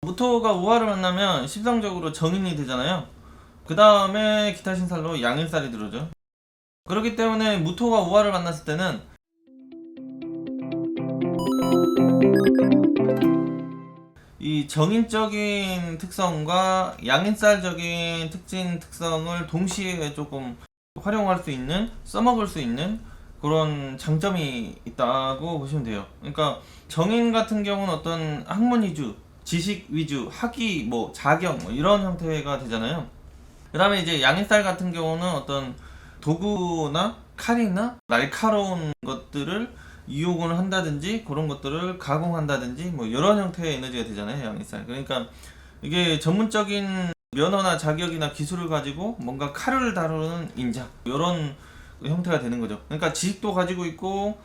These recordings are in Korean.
무토가 우화를 만나면 십성적으로 정인이 되잖아요. 그 다음에 기타 신살로 양인살이 들어오죠. 그렇기 때문에 무토가 우화를 만났을 때는 이 정인적인 특성과 양인살적인 특성을 동시에 조금 활용할 수 있는, 써먹을 수 있는 그런 장점이 있다고 보시면 돼요. 그러니까 정인 같은 경우는 어떤 학문 위주, 지식 위주, 학위, 뭐 자경 뭐 이런 형태가 되잖아요. 그 다음에 이제 양인살 같은 경우는 어떤 도구나 칼이나 날카로운 것들을 이용을 한다든지 그런 것들을 가공한다든지 뭐 이런 형태의 에너지가 되잖아요, 양인살. 그러니까 이게 전문적인 면허나 자격이나 기술을 가지고 뭔가 칼을 다루는 인자 이런 형태가 되는 거죠. 그러니까 지식도 가지고 있고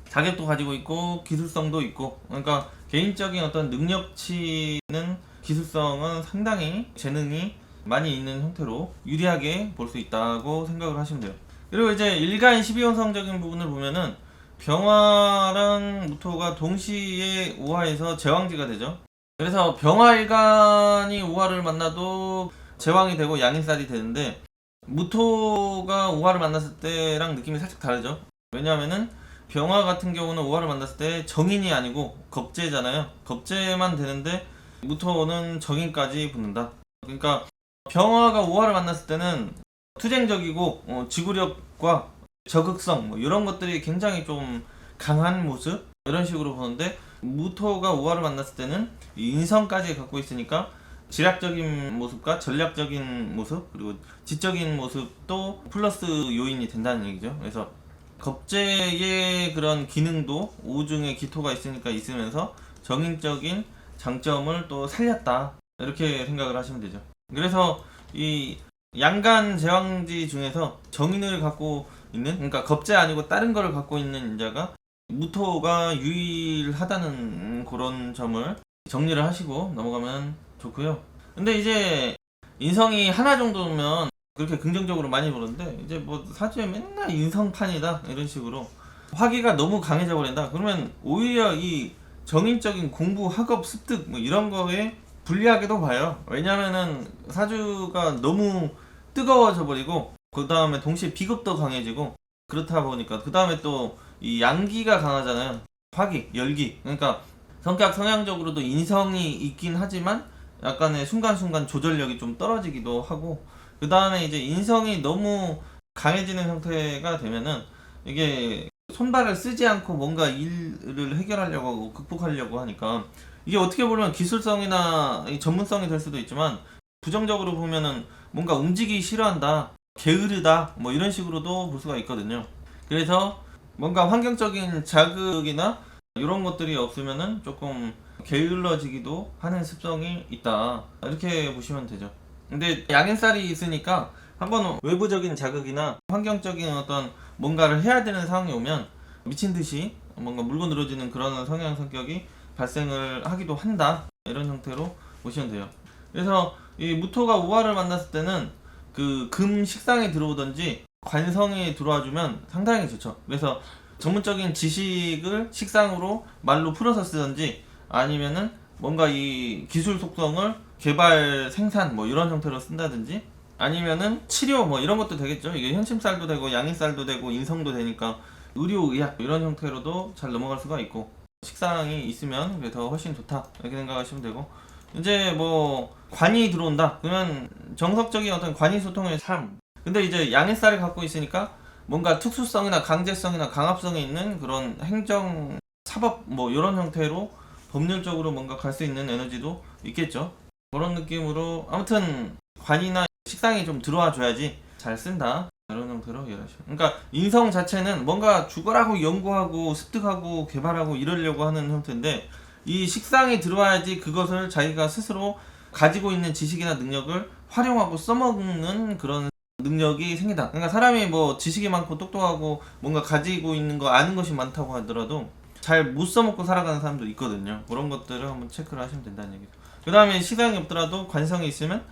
자격도 가지고 있고 기술성도 있고, 그러니까 개인적인 어떤 능력치는 기술성은 상당히 재능이 많이 있는 형태로 유리하게 볼 수 있다고 생각을 하시면 돼요. 그리고 이제 일간 12원성적인 부분을 보면은 병화랑 무토가 동시에 우화에서 제왕지가 되죠. 그래서 병화일간이 우화를 만나도 제왕이 되고 양인살이 되는데, 무토가 우화를 만났을 때랑 느낌이 살짝 다르죠. 왜냐하면은 병화 같은 경우는 우화를 만났을 때 정인이 아니고 겁재잖아요. 겁재만 되는데 무토는 정인까지 붙는다. 그러니까 병화가 우화를 만났을 때는 투쟁적이고 지구력과 적극성 뭐 이런 것들이 굉장히 좀 강한 모습 이런 식으로 보는데, 무토가 우화를 만났을 때는 인성까지 갖고 있으니까 지략적인 모습과 전략적인 모습 그리고 지적인 모습도 플러스 요인이 된다는 얘기죠. 그래서 겁재의 그런 기능도 우중에 기토가 있으니까 있으면서 정인적인 장점을 또 살렸다 이렇게 생각을 하시면 되죠. 그래서 이 양간 제왕지 중에서 정인을 갖고 있는, 그러니까 겁재 아니고 다른 거를 갖고 있는 인자가 무토가 유일하다는 그런 점을 정리를 하시고 넘어가면 좋고요. 근데 이제 인성이 하나 정도면 그렇게 긍정적으로 많이 보는데, 이제 뭐 사주에 맨날 인성판이다 이런 식으로 화기가 너무 강해져 버린다 그러면 오히려 이 정인적인 공부, 학업, 습득 뭐 이런 거에 불리하게도 봐요. 왜냐면은 사주가 너무 뜨거워져 버리고 그 다음에 동시에 비급도 강해지고 그렇다 보니까 그 다음에 또 이 양기가 강하잖아요. 화기, 열기. 그러니까 성격 성향적으로도 인성이 있긴 하지만 약간의 순간순간 조절력이 좀 떨어지기도 하고, 그 다음에 이제 인성이 너무 강해지는 형태가 되면은 이게 손발을 쓰지 않고 뭔가 일을 해결하려고 하고 극복하려고 하니까 이게 어떻게 보면 기술성이나 전문성이 될 수도 있지만, 부정적으로 보면은 뭔가 움직이기 싫어한다, 게으르다 뭐 이런 식으로도 볼 수가 있거든요. 그래서 뭔가 환경적인 자극이나 이런 것들이 없으면은 조금 게을러지기도 하는 습성이 있다 이렇게 보시면 되죠. 근데 양인살이 있으니까 한번 외부적인 자극이나 환경적인 어떤 뭔가를 해야 되는 상황이 오면 미친 듯이 뭔가 물고 늘어지는 그런 성향 성격이 발생을 하기도 한다 이런 형태로 보시면 돼요. 그래서 이 무토가 우화를 만났을 때는 그 금 식상에 들어오든지 관성이 들어와주면 상당히 좋죠. 그래서 전문적인 지식을 식상으로 말로 풀어서 쓰든지 아니면은 뭔가 이 기술 속성을 개발 생산 뭐 이런 형태로 쓴다든지 아니면은 치료 뭐 이런 것도 되겠죠. 이게 현침살도 되고 양인살도 되고 인성도 되니까 의료 의학 이런 형태로도 잘 넘어갈 수가 있고, 식상이 있으면 그게 더 훨씬 좋다 이렇게 생각하시면 되고, 이제 뭐 관이 들어온다 그러면 정석적인 어떤 관이 소통의 삶. 근데 이제 양인살을 갖고 있으니까 뭔가 특수성이나 강제성이나 강압성이 있는 그런 행정 사법 뭐 이런 형태로 법률적으로 뭔가 갈 수 있는 에너지도 있겠죠. 그런 느낌으로 아무튼 관이나 식상이 좀 들어와 줘야지 잘 쓴다 이런 형태로 이해하시죠. 그러니까 인성 자체는 뭔가 죽어라고 연구하고 습득하고 개발하고 이러려고 하는 형태인데, 이 식상이 들어와야지 그것을 자기가 스스로 가지고 있는 지식이나 능력을 활용하고 써먹는 그런 능력이 생긴다. 그러니까 사람이 뭐 지식이 많고 똑똑하고 뭔가 가지고 있는 거 아는 것이 많다고 하더라도 잘 못 써먹고 살아가는 사람도 있거든요. 그런 것들을 한번 체크를 하시면 된다는 얘기죠. 그 다음에 시장이 없더라도 관성이 있으면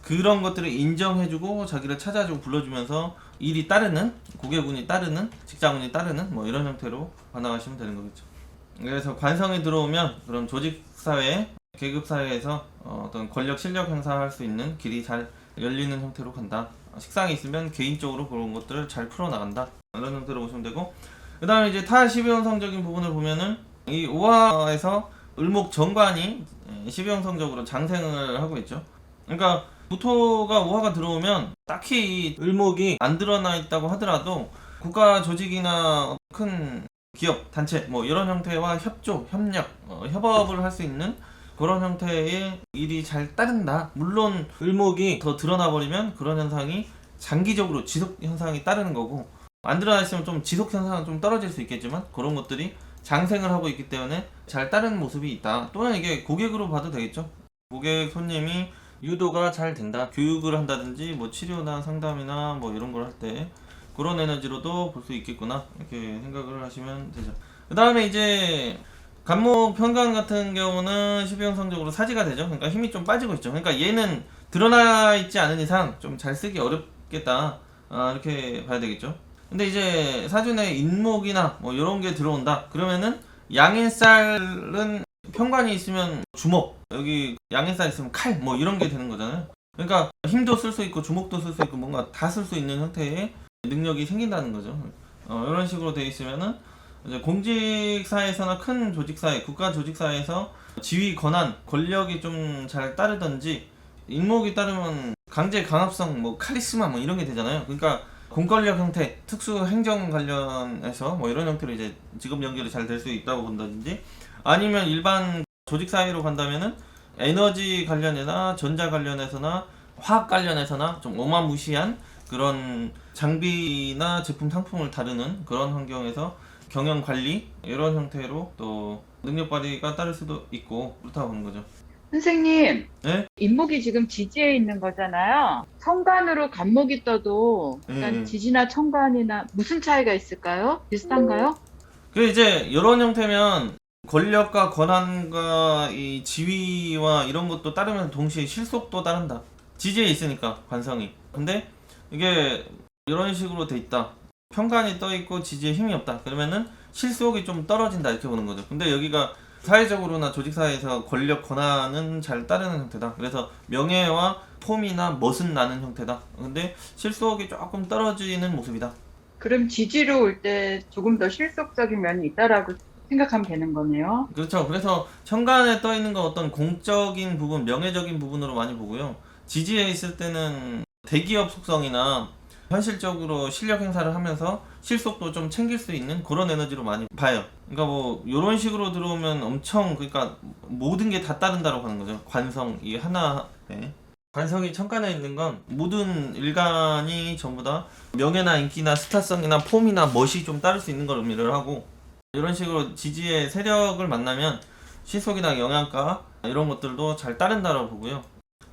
그런 것들을 인정해주고 자기를 찾아주고 불러주면서 일이 따르는, 고객운이 따르는, 직장운이 따르는 뭐 이런 형태로 반응하시면 되는 거겠죠. 그래서 관성이 들어오면 그런 조직사회 계급 사회에서 어떤 권력 실력 행사할 수 있는 길이 잘 열리는 형태로 간다. 식상이 있으면 개인적으로 그런 것들을 잘 풀어나간다. 이런 형태로 보시면 되고, 그 다음에 이제 타 12형성적인 부분을 보면은 이 오화에서 을목 정관이 12형성적으로 장생을 하고 있죠. 그러니까 무토가 오화가 들어오면 딱히 이 을목이 안 드러나 있다고 하더라도 국가 조직이나 큰 기업, 단체 뭐 이런 형태와 협조, 협력, 협업을 할 수 있는 그런 형태의 일이 잘 따른다. 물론 을목이 더 드러나 버리면 그런 현상이 장기적으로 지속 현상이 따르는 거고, 안 드러나 있으면 좀 지속 현상은 좀 떨어질 수 있겠지만 그런 것들이 장생을 하고 있기 때문에 잘 따르는 모습이 있다. 또는 이게 고객으로 봐도 되겠죠. 고객 손님이 유도가 잘 된다. 교육을 한다든지 뭐 치료나 상담이나 뭐 이런 걸 할 때 그런 에너지로도 볼 수 있겠구나, 이렇게 생각을 하시면 되죠. 그 다음에 이제 간목 편관 같은 경우는 12형성적으로 사지가 되죠. 그러니까 힘이 좀 빠지고 있죠. 그러니까 얘는 드러나 있지 않은 이상 좀 잘 쓰기 어렵겠다, 이렇게 봐야 되겠죠. 근데 이제 사준에 인목이나 뭐 이런 게 들어온다 그러면은, 양인살은 편관이 있으면 주먹, 여기 양인살 있으면 칼, 뭐 이런 게 되는 거잖아요. 그러니까 힘도 쓸 수 있고 주먹도 쓸 수 있고 뭔가 다 쓸 수 있는 형태의 능력이 생긴다는 거죠. 이런 식으로 돼 있으면은 이제 공직사에서나 큰 조직사회, 국가 조직사에서 지위, 권한, 권력이 좀 잘 따르든지, 인목이 따르면 강제 강압성, 뭐 카리스마 뭐 이런 게 되잖아요. 그러니까 공권력 형태, 특수 행정 관련해서 뭐 이런 형태로 이제 직업 연결이 잘 될 수 있다고 본다든지, 아니면 일반 조직 사회로 간다면은 에너지 관련이나 전자 관련해서나 화학 관련해서나 좀 어마무시한 그런 장비나 제품 상품을 다루는 그런 환경에서 경영 관리 이런 형태로 또 능력 발휘가 따를 수도 있고, 그렇다고 보는 거죠. 선생님, 네? 인목이 지금 지지에 있는 거잖아요. 천간으로 간목이 떠도 일단 예. 지지나 천간이나 무슨 차이가 있을까요? 비슷한가요? 그 이제 이런 형태면 권력과 권한과 이 지위와 이런 것도 따르면 동시에 실속도 따른다. 지지에 있으니까 관성이. 근데 이게 이런 식으로 돼 있다. 편관이 떠 있고 지지에 힘이 없다. 그러면은 실속이 좀 떨어진다, 이렇게 보는 거죠. 근데 여기가 사회적으로나 조직 사회에서 권력 권한은 잘 따르는 형태다. 그래서 명예와 폼이나 멋은 나는 형태다. 근데 실속이 조금 떨어지는 모습이다. 그럼 지지로 올 때 조금 더 실속적인 면이 있다라고 생각하면 되는 거네요. 그렇죠. 그래서 천간에 떠 있는 건 어떤 공적인 부분, 명예적인 부분으로 많이 보고요. 지지에 있을 때는 대기업 속성이나 현실적으로 실력 행사를 하면서 실속도 좀 챙길 수 있는 그런 에너지로 많이 봐요. 그러니까 뭐 이런 식으로 들어오면 엄청, 그러니까 모든 게 다 따른다고 하는 거죠. 관성 이 하나에. 관성이 천간에 있는 건 모든 일간이 전부 다 명예나 인기나 스타성이나 폼이나 멋이 좀 따를 수 있는 걸 의미를 하고, 이런 식으로 지지의 세력을 만나면 실속이나 영양가 이런 것들도 잘 따른다고 보고요.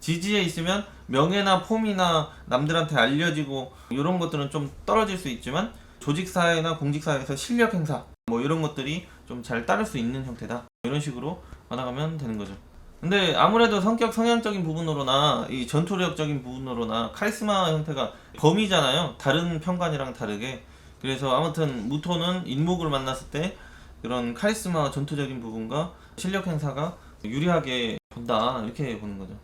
지지에 있으면 명예나 폼이나 남들한테 알려지고 이런 것들은 좀 떨어질 수 있지만, 조직사회나 공직사회에서 실력 행사 뭐 이런 것들이 좀 잘 따를 수 있는 형태다. 이런 식으로 받아가면 되는 거죠. 근데 아무래도 성격 성향적인 부분으로나 이 전투력적인 부분으로나 카리스마 형태가 범위잖아요. 다른 편관이랑 다르게. 그래서 아무튼 무토는 인목을 만났을 때 그런 카리스마와 전투적인 부분과 실력 행사가 유리하게 본다, 이렇게 보는 거죠.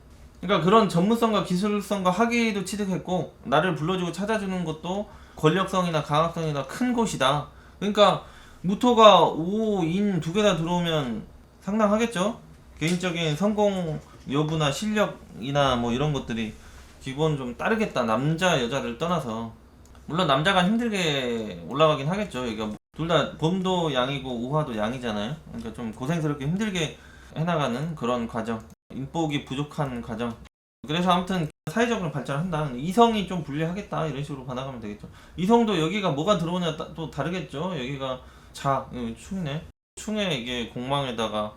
그러니까 그런 전문성과 기술성과 학위도 취득했고, 나를 불러주고 찾아주는 것도 권력성이나 강학성이나 큰 곳이다. 그러니까 무토가 5, 인 두 개 다 들어오면 상당하겠죠. 개인적인 성공 여부나 실력이나 뭐 이런 것들이 기본 좀 따르겠다. 남자 여자를 떠나서. 물론 남자가 힘들게 올라가긴 하겠죠. 여기가 둘 다 범도 양이고 우화도 양이잖아요. 그러니까 좀 고생스럽게 힘들게 해나가는 그런 과정, 인복이 부족한 과정. 그래서 아무튼 사회적으로 발전한다. 이성이 좀 불리하겠다, 이런 식으로 봐나가면 되겠죠. 이성도 여기가 뭐가 들어오냐 또 다르겠죠. 여기가 충이네. 충에 이게 공망에다가,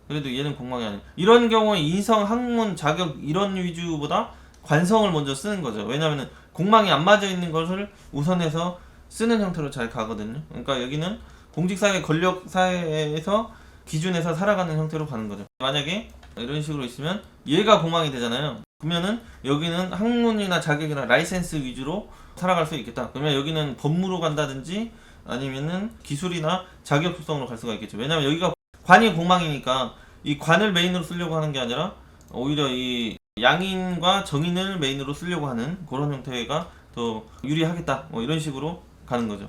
그래도 얘는 공망이 아니야. 이런 경우에 인성, 학문, 자격 이런 위주보다 관성을 먼저 쓰는 거죠. 왜냐면은 공망이 안 맞아 있는 것을 우선해서 쓰는 형태로 잘 가거든요. 그러니까 여기는 공직사회, 권력사회에서 기준에서 살아가는 형태로 가는 거죠. 만약에 이런 식으로 있으면 얘가 공망이 되잖아요. 그러면은 여기는 학문이나 자격이나 라이센스 위주로 살아갈 수 있겠다. 그러면 여기는 법무로 간다든지 아니면은 기술이나 자격 속성으로 갈 수가 있겠죠. 왜냐면 여기가 관이 공망이니까 이 관을 메인으로 쓰려고 하는 게 아니라 오히려 이 양인과 정인을 메인으로 쓰려고 하는 그런 형태가 더 유리하겠다. 뭐 이런 식으로 가는 거죠.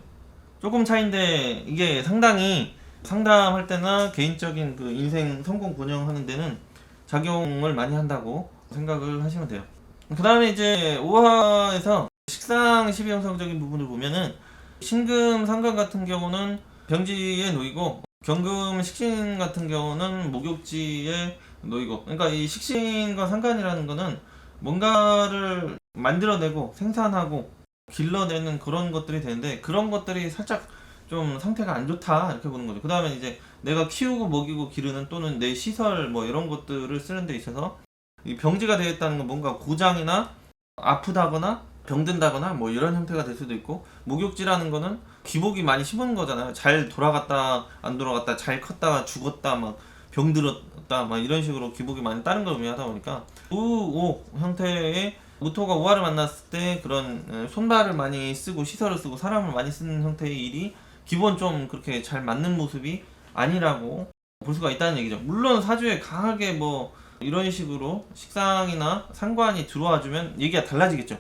조금 차인데 이게 상당히 상담할 때나 개인적인 그 인생 성공 번영하는 데는 작용을 많이 한다고 생각을 하시면 돼요. 그 다음에 이제 오화에서 식상 12형성적인 부분을 보면은 신금 상관 같은 경우는 병지에 놓이고 경금 식신 같은 경우는 목욕지에 놓이고, 그러니까 이 식신과 상관이라는 거는 뭔가를 만들어내고 생산하고 길러내는 그런 것들이 되는데, 그런 것들이 살짝 좀 상태가 안 좋다 이렇게 보는 거죠. 그 다음에 이제 내가 키우고 먹이고 기르는 또는 내 시설 뭐 이런 것들을 쓰는 데 있어서 이 병지가 되어 있다는 건 뭔가 고장이나 아프다거나 병든다거나 뭐 이런 형태가 될 수도 있고, 목욕지라는 거는 기복이 많이 심은 거잖아요. 잘 돌아갔다 안 돌아갔다, 잘 컸다가 죽었다, 막 병들었다, 막 이런 식으로 기복이 많이 따른 걸 의미하다 보니까 우오 형태의 무토가 오화를 만났을 때 그런 손발을 많이 쓰고 시설을 쓰고 사람을 많이 쓰는 형태의 일이 기본 좀 그렇게 잘 맞는 모습이 아니라고 볼 수가 있다는 얘기죠. 물론 사주에 강하게 뭐 이런 식으로 식상이나 상관이 들어와주면 얘기가 달라지겠죠.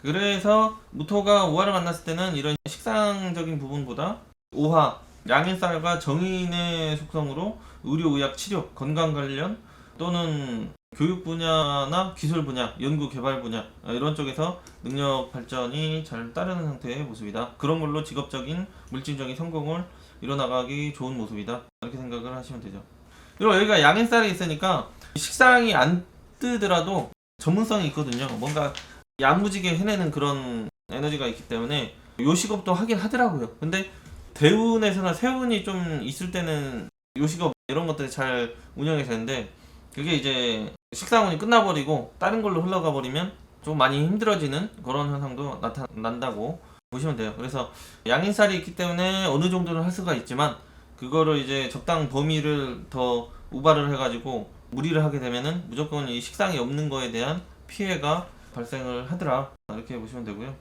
그래서 무토가 오화를 만났을 때는 이런 식상적인 부분보다 오화, 양인살과 정인의 속성으로 의료, 의학, 치료, 건강 관련 또는 교육 분야나 기술 분야, 연구 개발 분야 이런 쪽에서 능력 발전이 잘 따르는 상태의 모습이다. 그런 걸로 직업적인 물질적인 성공을 이뤄나가기 좋은 모습이다. 이렇게 생각을 하시면 되죠. 그리고 여기가 양인살이 있으니까 식상이 안 뜨더라도 전문성이 있거든요. 뭔가 야무지게 해내는 그런 에너지가 있기 때문에 요식업도 하긴 하더라고요. 근데 대운에서나 세운이 좀 있을 때는 요식업 이런 것들이 잘 운영이 되는데, 그게 이제 식상운이 끝나버리고 다른 걸로 흘러가 버리면 좀 많이 힘들어지는 그런 현상도 나타난다고 보시면 돼요. 그래서 양인살이 있기 때문에 어느 정도는 할 수가 있지만, 그거를 이제 적당 범위를 더 우발을 해가지고 무리를 하게 되면은 무조건 이 식상이 없는 거에 대한 피해가 발생을 하더라, 이렇게 보시면 되고요.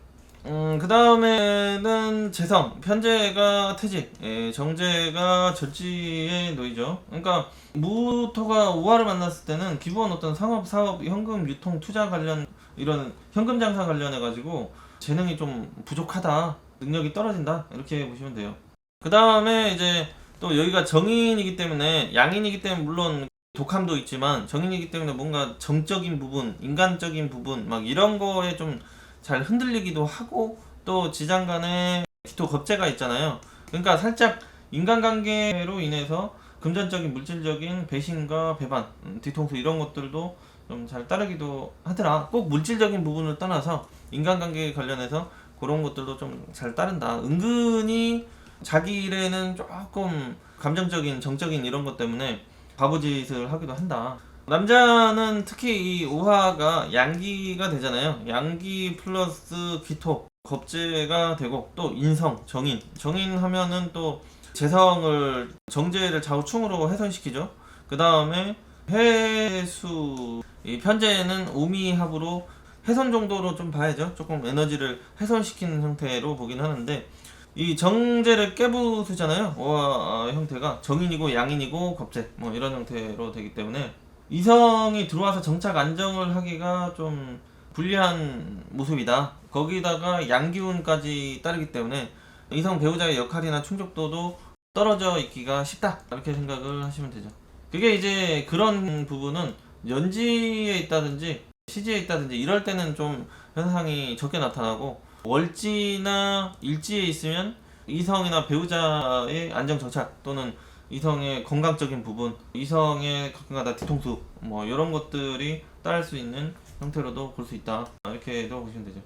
그 다음에는 재성, 편재가 태지, 정제가 절지에 놓이죠. 그러니까 무토가 오화를 만났을 때는 기본 어떤 상업, 사업, 현금, 유통, 투자 관련 이런 현금 장사 관련해 가지고 재능이 좀 부족하다, 능력이 떨어진다, 이렇게 보시면 돼요. 그 다음에 이제 또 여기가 정인이기 때문에, 양인이기 때문에 물론 독함도 있지만 정인이기 때문에 뭔가 정적인 부분, 인간적인 부분 막 이런 거에 좀 잘 흔들리기도 하고, 또 지장 간에 기토 겁재가 있잖아요. 그러니까 살짝 인간관계로 인해서 금전적인 물질적인 배신과 배반, 뒤통수 이런 것들도 좀 잘 따르기도 하더라. 꼭 물질적인 부분을 떠나서 인간관계 관련해서 그런 것들도 좀 잘 따른다. 은근히 자기 일에는 조금 감정적인, 정적인 이런 것 때문에 바보짓을 하기도 한다. 남자는 특히 이 오화가 양기가 되잖아요. 양기 플러스 기토, 겁재가 되고, 또 인성, 정인. 정인 하면은 또 재성을, 정제를 좌우충으로 훼손시키죠. 그 다음에 해수, 이 편재는 오미합으로 훼손 정도로 좀 봐야죠. 조금 에너지를 훼손시키는 형태로 보긴 하는데, 이 정제를 깨부수잖아요. 오화 형태가 정인이고 양인이고 겁재 뭐 이런 형태로 되기 때문에 이성이 들어와서 정착 안정을 하기가 좀 불리한 모습이다. 거기다가 양기운까지 따르기 때문에 이성 배우자의 역할이나 충족도도 떨어져 있기가 쉽다, 이렇게 생각을 하시면 되죠. 그게 이제 그런 부분은 연지에 있다든지 시지에 있다든지 이럴 때는 좀 현상이 적게 나타나고, 월지나 일지에 있으면 이성이나 배우자의 안정 정착 또는 이성의 건강적인 부분, 이성의 가끔가다 뒤통수 뭐 이런 것들이 따를 수 있는 형태로도 볼 수 있다, 이렇게도 보시면 되죠.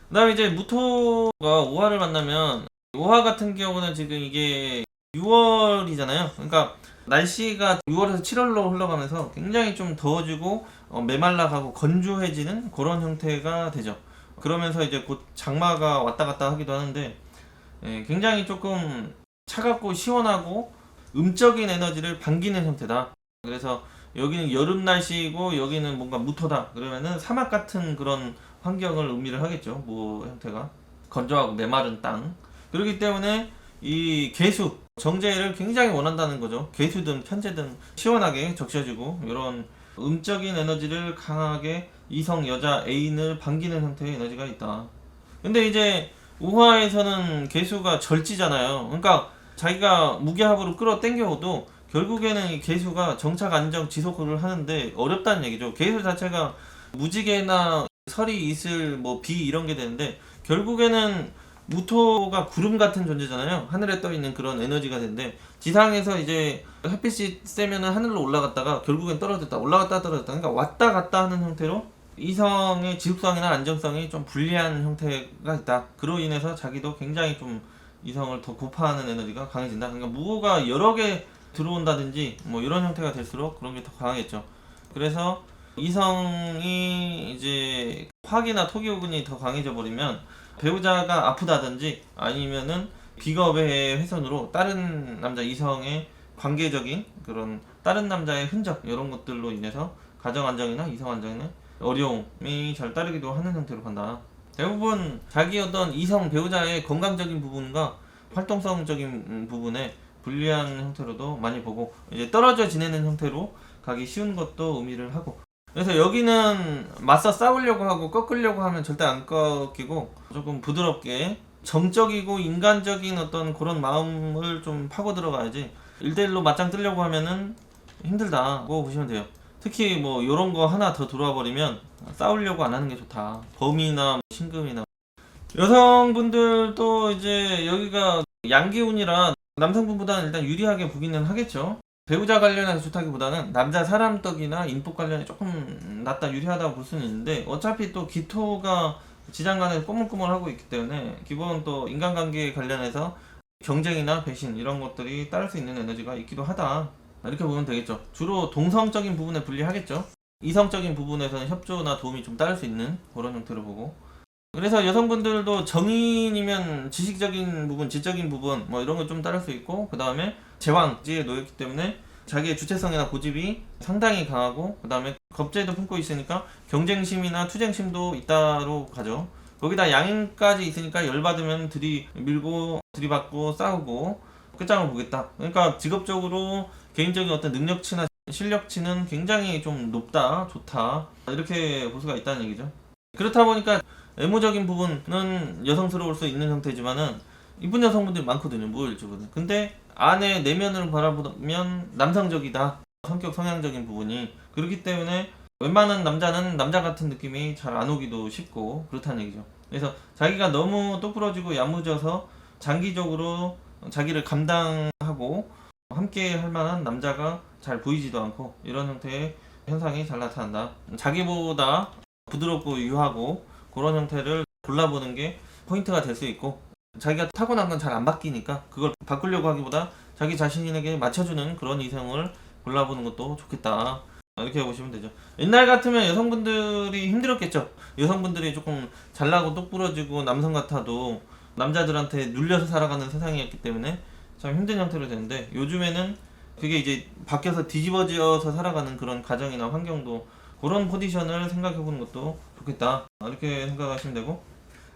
그 다음에 이제 무토가 오화를 만나면, 오화 같은 경우는 지금 이게 6월이잖아요. 그러니까 날씨가 6월에서 7월로 흘러가면서 굉장히 좀 더워지고 메말라가고 건조해지는 그런 형태가 되죠. 그러면서 이제 곧 장마가 왔다 갔다 하기도 하는데, 굉장히 조금 차갑고 시원하고 음적인 에너지를 반기는 형태다. 그래서 여기는 여름 날씨이고 여기는 뭔가 무토다 그러면은 사막 같은 그런 환경을 의미를 하겠죠. 뭐 형태가 건조하고 메마른 땅. 그렇기 때문에 이 개수 정제를 굉장히 원한다는 거죠. 개수든 편제든 시원하게 적셔지고 이런 음적인 에너지를 강하게 이성 여자 애인을 반기는 형태의 에너지가 있다. 근데 이제 우화에서는 개수가 절지잖아요. 그러니까 자기가 무기합으로 끌어 당겨오도 결국에는 이 개수가 정착 안정 지속을 하는데 어렵다는 얘기죠. 개수 자체가 무지개나 설이 있을 뭐 비 이런 게 되는데 결국에는 무토가 구름 같은 존재잖아요. 하늘에 떠 있는 그런 에너지가 되는데 지상에서 이제 햇빛이 세면은 하늘로 올라갔다가 결국엔 떨어졌다 올라갔다 떨어졌다 그러니까 왔다 갔다 하는 형태로 이성의 지속성이나 안정성이 좀 불리한 형태가 있다. 그로 인해서 자기도 굉장히 좀 이성을 더 고파하는 에너지가 강해진다. 그러니까 무호가 여러 개 들어온다든지 뭐 이런 형태가 될수록 그런 게 더 강하겠죠. 그래서 이성이 이제 화기나 토기오근이 더 강해져 버리면 배우자가 아프다든지 아니면은 비겁의 훼손으로 다른 남자 이성의 관계적인 그런 다른 남자의 흔적 이런 것들로 인해서 가정 안정이나 이성 안정에는 어려움이 잘 따르기도 하는 형태로 간다. 대부분 자기 어떤 이성 배우자의 건강적인 부분과 활동성적인 부분에 불리한 형태로도 많이 보고 이제 떨어져 지내는 형태로 가기 쉬운 것도 의미를 하고 그래서 여기는 맞서 싸우려고 하고 꺾으려고 하면 절대 안 꺾이고 조금 부드럽게 정적이고 인간적인 어떤 그런 마음을 좀 파고 들어가야지 1대1로 맞짱 뜨려고 하면은 힘들다고 보시면 돼요. 특히 뭐 요런 거 하나 더 들어와 버리면 싸우려고 안 하는 게 좋다. 범이나 신금이나 여성분들도 이제 여기가 양기운이라 남성분보다는 일단 유리하게 보기는 하겠죠. 배우자 관련해서 좋다기보다는 남자 사람 떡이나 인복 관련이 조금 낫다 유리하다고 볼 수는 있는데 어차피 또 기토가 지장간에 꼬물꼬물하고 있기 때문에 기본 또 인간관계 관련해서 경쟁이나 배신 이런 것들이 따를 수 있는 에너지가 있기도 하다. 이렇게 보면 되겠죠. 주로 동성적인 부분에 불리하겠죠. 이성적인 부분에서는 협조나 도움이 좀 따를 수 있는 그런 형태로 보고 그래서 여성분들도 정인이면 지식적인 부분, 지적인 부분 뭐 이런 거 좀 따를 수 있고 그 다음에 제왕지에 놓였기 때문에 자기의 주체성이나 고집이 상당히 강하고 그 다음에 겁재도 품고 있으니까 경쟁심이나 투쟁심도 있다로 가죠. 거기다 양인까지 있으니까 열받으면 들이밀고 들이받고 싸우고 끝장을 보겠다. 그러니까 직업적으로 개인적인 어떤 능력치나 실력치는 굉장히 좀 높다, 좋다 이렇게 볼 수가 있다는 얘기죠. 그렇다 보니까 외모적인 부분은 여성스러울 수 있는 형태지만은 이쁜 여성분들이 많거든요. 무일주분은. 근데 안에 내면을 바라보면 남성적이다. 성격 성향적인 부분이 그렇기 때문에 웬만한 남자는 남자 같은 느낌이 잘 안 오기도 쉽고 그렇다는 얘기죠. 그래서 자기가 너무 똑부러지고 야무져서 장기적으로 자기를 감당하고 함께 할 만한 남자가 잘 보이지도 않고 이런 형태의 현상이 잘 나타난다. 자기보다 부드럽고 유하고 그런 형태를 골라보는 게 포인트가 될 수 있고 자기가 타고난 건 잘 안 바뀌니까 그걸 바꾸려고 하기보다 자기 자신에게 맞춰주는 그런 이성을 골라보는 것도 좋겠다. 이렇게 보시면 되죠. 옛날 같으면 여성분들이 힘들었겠죠. 여성분들이 조금 잘나고 똑부러지고 남성 같아도 남자들한테 눌려서 살아가는 세상이었기 때문에 참 힘든 형태로 되는데 요즘에는 그게 이제 바뀌어서 뒤집어져서 살아가는 그런 가정이나 환경도 그런 포지션을 생각해보는 것도 좋겠다. 이렇게 생각하시면 되고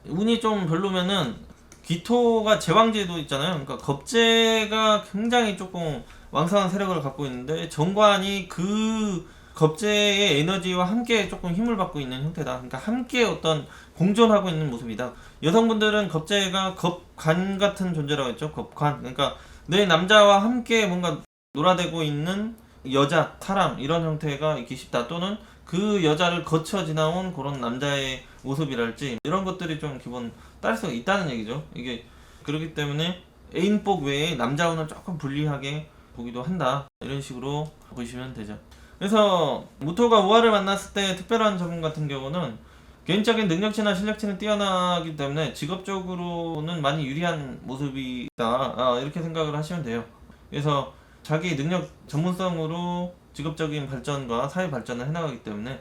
운이 좀 별로면은 기토가 제왕제도 있잖아요. 그러니까 겁재가 굉장히 조금 왕성한 세력을 갖고 있는데 정관이 그 겁재의 에너지와 함께 조금 힘을 받고 있는 형태다. 그러니까 함께 어떤 공존하고 있는 모습이다. 여성분들은 겁재가 겁관 같은 존재라고 했죠. 겁관. 그러니까 내 남자와 함께 뭔가 놀아대고 있는 여자, 사람 이런 형태가 있기 쉽다. 또는 그 여자를 거쳐 지나온 그런 남자의 모습이랄지 이런 것들이 좀 기본 따를 수 있다는 얘기죠. 이게 그렇기 때문에 애인복 외에 남자운을 조금 불리하게 보기도 한다. 이런 식으로 보시면 되죠. 그래서 무토가 우화를 만났을 때 특별한 점은 같은 경우는 개인적인 능력치나 실력치는 뛰어나기 때문에 직업적으로는 많이 유리한 모습이다. 이렇게 생각을 하시면 돼요. 그래서 자기 능력 전문성으로 직업적인 발전과 사회 발전을 해나가기 때문에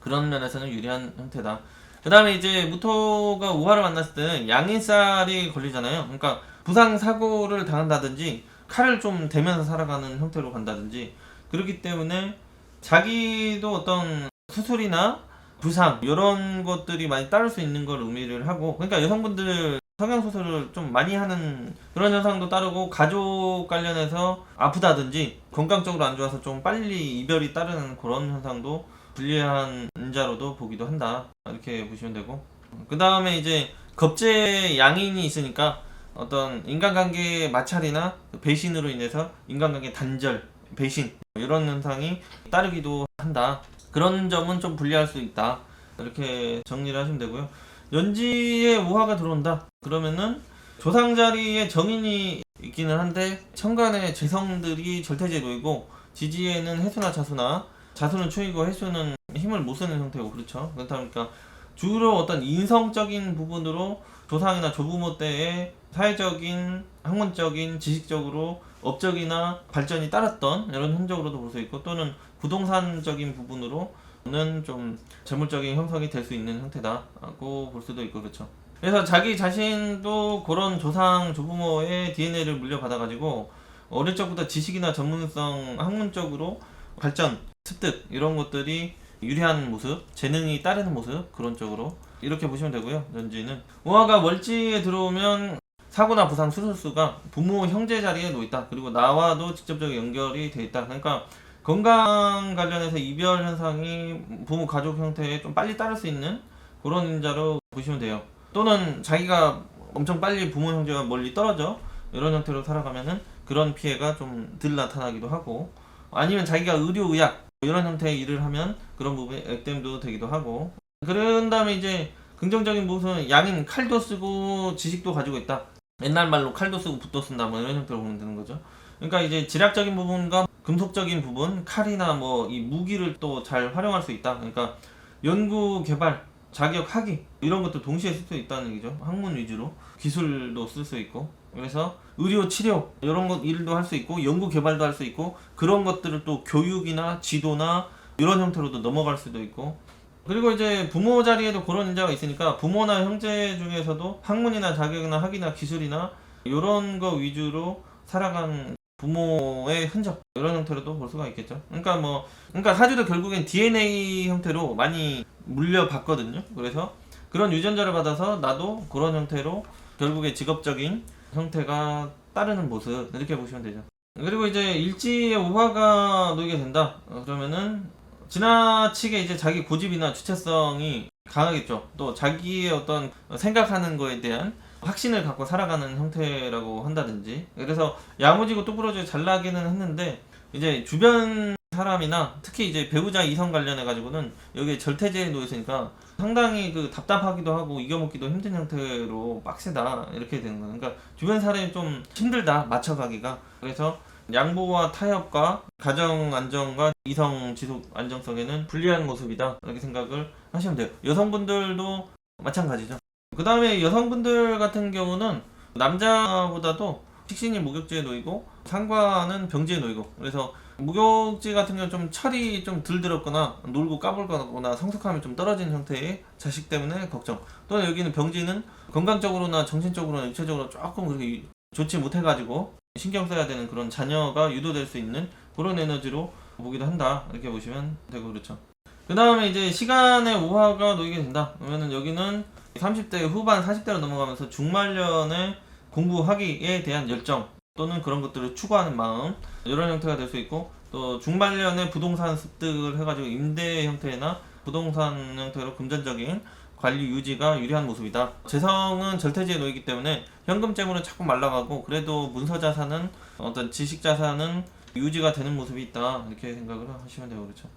그런 면에서는 유리한 형태다. 그 다음에 이제 무토가 우화를 만났을 때는 양인살이 걸리잖아요. 그러니까 부상 사고를 당한다든지 칼을 좀 대면서 살아가는 형태로 간다든지 그렇기 때문에 자기도 어떤 수술이나 부상 이런 것들이 많이 따를 수 있는 걸 의미를 하고 그러니까 여성분들 성형수술을 좀 많이 하는 그런 현상도 따르고, 가족 관련해서 아프다든지 건강적으로 안 좋아서 좀 빨리 이별이 따르는 그런 현상도 불리한 인자로도 보기도 한다, 이렇게 보시면 되고, 그 다음에 이제 겁제 양인이 있으니까 어떤 인간관계 마찰이나 배신으로 인해서 인간관계 단절, 배신 이런 현상이 따르기도 한다. 그런 점은 좀 불리할 수 있다, 이렇게 정리를 하시면 되고요. 연지에 우화가 들어온다 그러면은 조상 자리에 정인이 있기는 한데 천간에 재성들이 절대지에 놓이고, 지지에는 해수나 자수나, 자수는 초이고 해수는 힘을 못 쓰는 형태고, 그렇죠. 그렇다 보니까 주로 어떤 인성적인 부분으로 조상이나 조부모 때의 사회적인, 학문적인, 지식적으로 업적이나 발전이 따랐던 이런 흔적으로도 볼 수 있고, 또는 부동산적인 부분으로는 좀 재물적인 형성이 될 수 있는 형태다고 볼 수도 있고, 그렇죠. 그래서 자기 자신도 그런 조상, 조부모의 DNA를 물려받아가지고 어릴 적부터 지식이나 전문성, 학문적으로 발전, 습득 이런 것들이 유리한 모습, 재능이 따르는 모습, 그런 쪽으로 이렇게 보시면 되고요. 연지는 우화가 월지에 들어오면 사고나 부상, 수술수가 부모, 형제 자리에 놓여있다. 그리고 나와도 직접적인 연결이 돼 있다. 그러니까 건강 관련해서 이별 현상이 부모, 가족 형태에 좀 빨리 따를 수 있는 그런 인자로 보시면 돼요. 또는 자기가 엄청 빨리 부모, 형제가 멀리 떨어져 이런 형태로 살아가면은 그런 피해가 좀 덜 나타나기도 하고, 아니면 자기가 의료, 의학 이런 형태의 일을 하면 그런 부분에 액땜도 되기도 하고, 그런 다음에 이제 긍정적인 부분은 양인, 칼도 쓰고 지식도 가지고 있다. 옛날 말로 칼도 쓰고 붓도 쓴다, 뭐 이런 형태로 보면 되는 거죠. 그러니까 이제 지략적인 부분과 금속적인 부분, 칼이나 뭐 이 무기를 또 잘 활용할 수 있다. 그러니까 연구 개발, 자격, 학위 이런 것도 동시에 쓸 수 있다는 얘기죠. 학문 위주로 기술도 쓸 수 있고, 그래서 의료 치료 이런 것 일도 할 수 있고, 연구 개발도 할 수 있고, 그런 것들을 또 교육이나 지도나 이런 형태로도 넘어갈 수도 있고, 그리고 이제 부모 자리에도 그런 인자가 있으니까 부모나 형제 중에서도 학문이나 자격이나 학위나 기술이나 이런 거 위주로 살아간 부모의 흔적 이런 형태로도 볼 수가 있겠죠. 그러니까 사주도 결국엔 DNA 형태로 많이 물려받거든요. 그래서 그런 유전자를 받아서 나도 그런 형태로 결국에 직업적인 형태가 따르는 모습, 이렇게 보시면 되죠. 그리고 이제 일지에 우화가 놓이게 된다 그러면은 지나치게 이제 자기 고집이나 주체성이 강하겠죠. 또 자기의 어떤 생각하는 거에 대한 확신을 갖고 살아가는 형태라고 한다든지, 그래서 야무지고 똑부러지고 잘나기는 했는데 이제 주변 사람이나 특히 이제 배우자 이성 관련해 가지고는 여기에 절태제에 놓였으니까 상당히 그 답답하기도 하고 이겨먹기도 힘든 형태로 빡세다, 이렇게 되는 거예요. 그러니까 주변 사람이 좀 힘들다, 맞춰가기가. 그래서 양보와 타협과 가정 안정과 이성 지속 안정성에는 불리한 모습이다, 이렇게 생각을 하시면 돼요. 여성분들도 마찬가지죠. 그 다음에 여성분들 같은 경우는 남자보다도 식신이 목욕지에 놓이고 상관은 병지에 놓이고, 그래서 목욕지 같은 경우는 좀 철이 좀 덜 들었거나 놀고 까불거나 성숙함이 좀 떨어진 형태의 자식 때문에 걱정, 또는 여기는 병지는 건강적으로나 정신적으로나 육체적으로 조금 그렇게 좋지 못해가지고 신경 써야 되는 그런 자녀가 유도될 수 있는 그런 에너지로 보기도 한다, 이렇게 보시면 되고, 그렇죠. 그 다음에 이제 시간의 오화가 놓이게 된다 그러면은 여기는 30대 후반 40대로 넘어가면서 중말년의 공부, 학위에 대한 열정 또는 그런 것들을 추구하는 마음, 이런 형태가 될 수 있고, 또 중말년에 부동산 습득을 해가지고 임대 형태나 부동산 형태로 금전적인 관리 유지가 유리한 모습이다. 재성은 절대지에 놓이기 때문에 현금 재물은 자꾸 말라가고, 그래도 문서 자산은, 어떤 지식 자산은 유지가 되는 모습이 있다, 이렇게 생각을 하시면 되고, 그렇죠.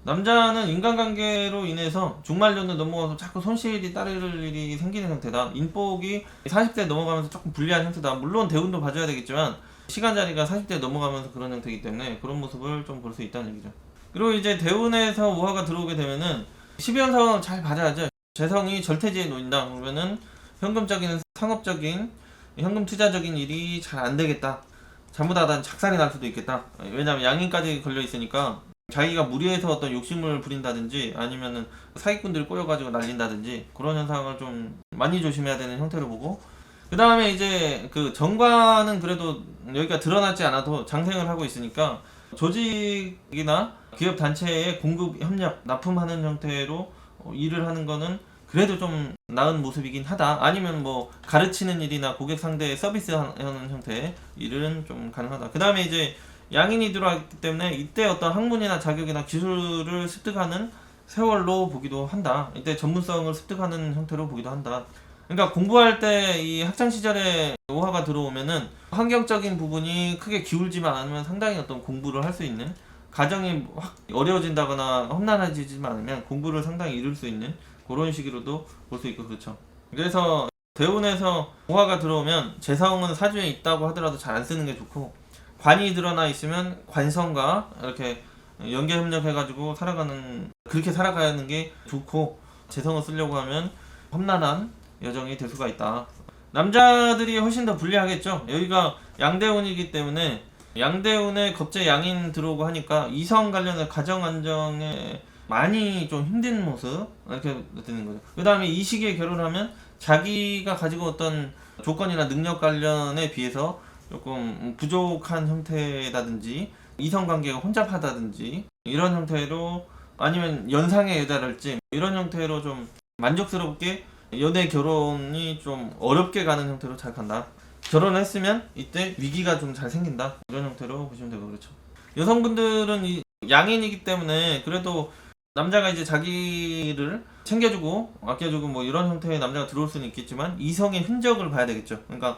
남자는 인간관계로 인해서 중말년을 넘어가서 자꾸 손실이 따를 일이 생기는 형태다. 인복이 40대 넘어가면서 조금 불리한 형태다. 물론 대운도 봐줘야 되겠지만 시간 자리가 40대 넘어가면서 그런 형태이기 때문에 그런 모습을 좀 볼 수 있다는 얘기죠. 그리고 이제 대운에서 우화가 들어오게 되면은 12연 상황을 잘 봐줘야죠. 재성이 절태지에 놓인다 그러면은 현금적인, 상업적인, 현금 투자적인 일이 잘 안 되겠다. 잘못하다 작살이 날 수도 있겠다. 왜냐면 양인까지 걸려 있으니까 자기가 무리해서 어떤 욕심을 부린다든지 아니면은 사기꾼들이 꼬여가지고 날린다든지 그런 현상을 좀 많이 조심해야 되는 형태로 보고, 그 다음에 이제 그 정관은 그래도 여기가 드러나지 않아도 장생을 하고 있으니까 조직이나 기업 단체에 공급, 협력, 납품하는 형태로 일을 하는 거는 그래도 좀 나은 모습이긴 하다. 아니면 뭐 가르치는 일이나 고객 상대 서비스 하는 형태의 일은 좀 가능하다. 그 다음에 이제 양인이 들어왔기 때문에 이때 어떤 학문이나 자격이나 기술을 습득하는 세월로 보기도 한다. 이때 전문성을 습득하는 형태로 보기도 한다. 그러니까 공부할 때 이 학창 시절에 오화가 들어오면은 환경적인 부분이 크게 기울지만 않으면 상당히 어떤 공부를 할 수 있는, 가정이 확 어려워진다거나 험난해지지만 않으면 공부를 상당히 이룰 수 있는 그런 식으로도 볼 수 있고 그렇죠. 그래서 대운에서 오화가 들어오면 재성은 사주에 있다고 하더라도 잘 안 쓰는 게 좋고, 관이 드러나 있으면 관성과 이렇게 연계 협력해가지고 살아가는, 그렇게 살아가는 게 좋고, 재성을 쓰려고 하면 험난한 여정이 될 수가 있다. 남자들이 훨씬 더 불리하겠죠. 여기가 양대운이기 때문에 양대운에 겁재 양인 들어오고 하니까 이성 관련의 가정 안정에 많이 좀 힘든 모습 이렇게 되는 거죠. 그 다음에 이 시기에 결혼하면 자기가 가지고 어떤 조건이나 능력 관련에 비해서 조금 부족한 형태라든지 이성관계가 혼잡하다든지 이런 형태로, 아니면 연상의 여자랄지 이런 형태로 좀 만족스럽게 연애 결혼이 좀 어렵게 가는 형태로 잘 간다. 결혼했으면 이때 위기가 좀 잘 생긴다. 이런 형태로 보시면 되고 그렇죠. 여성분들은 이 양인이기 때문에 그래도 남자가 이제 자기를 챙겨주고 아껴주고 뭐 이런 형태의 남자가 들어올 수는 있겠지만 이성의 흔적을 봐야 되겠죠. 그러니까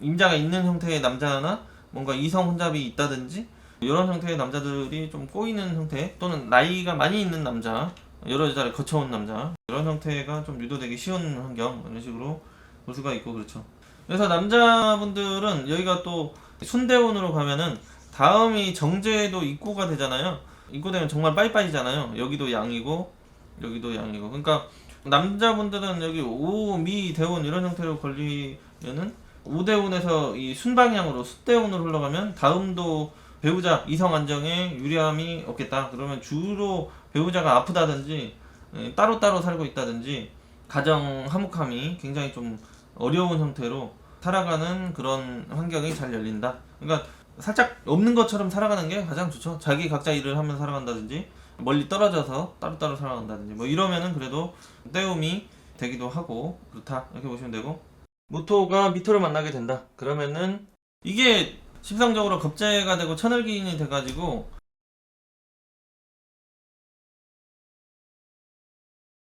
임자가 있는 형태의 남자나 뭔가 이성 혼잡이 있다든지 이런 형태의 남자들이 좀 꼬이는 형태, 또는 나이가 많이 있는 남자, 여러 여자를 거쳐온 남자, 이런 형태가 좀 유도되기 쉬운 환경, 이런 식으로 볼 수가 있고 그렇죠. 그래서 남자분들은 여기가 또 순대운으로 가면은 다음이 정제도 입고가 되잖아요. 입고되면 정말 빠이빠이잖아요. 여기도 양이고 여기도 양이고. 그러니까 남자분들은 여기 오, 미, 대운 이런 형태로 걸리면은 오대운에서 이 순방향으로 숫대운으로 흘러가면 다음도 배우자 이성 안정에 유리함이 없겠다. 그러면 주로 배우자가 아프다든지 따로따로 살고 있다든지 가정 화목함이 굉장히 좀 어려운 형태로 살아가는 그런 환경이 잘 열린다. 그러니까 살짝 없는 것처럼 살아가는 게 가장 좋죠. 자기 각자 일을 하면서 살아간다든지 멀리 떨어져서 따로따로 살아간다든지 뭐 이러면은 그래도 때움이 되기도 하고 그렇다. 이렇게 보시면 되고, 무토가 미토를 만나게 된다. 그러면은 이게 십상적으로 겁재가 되고 천을기인이 돼가지고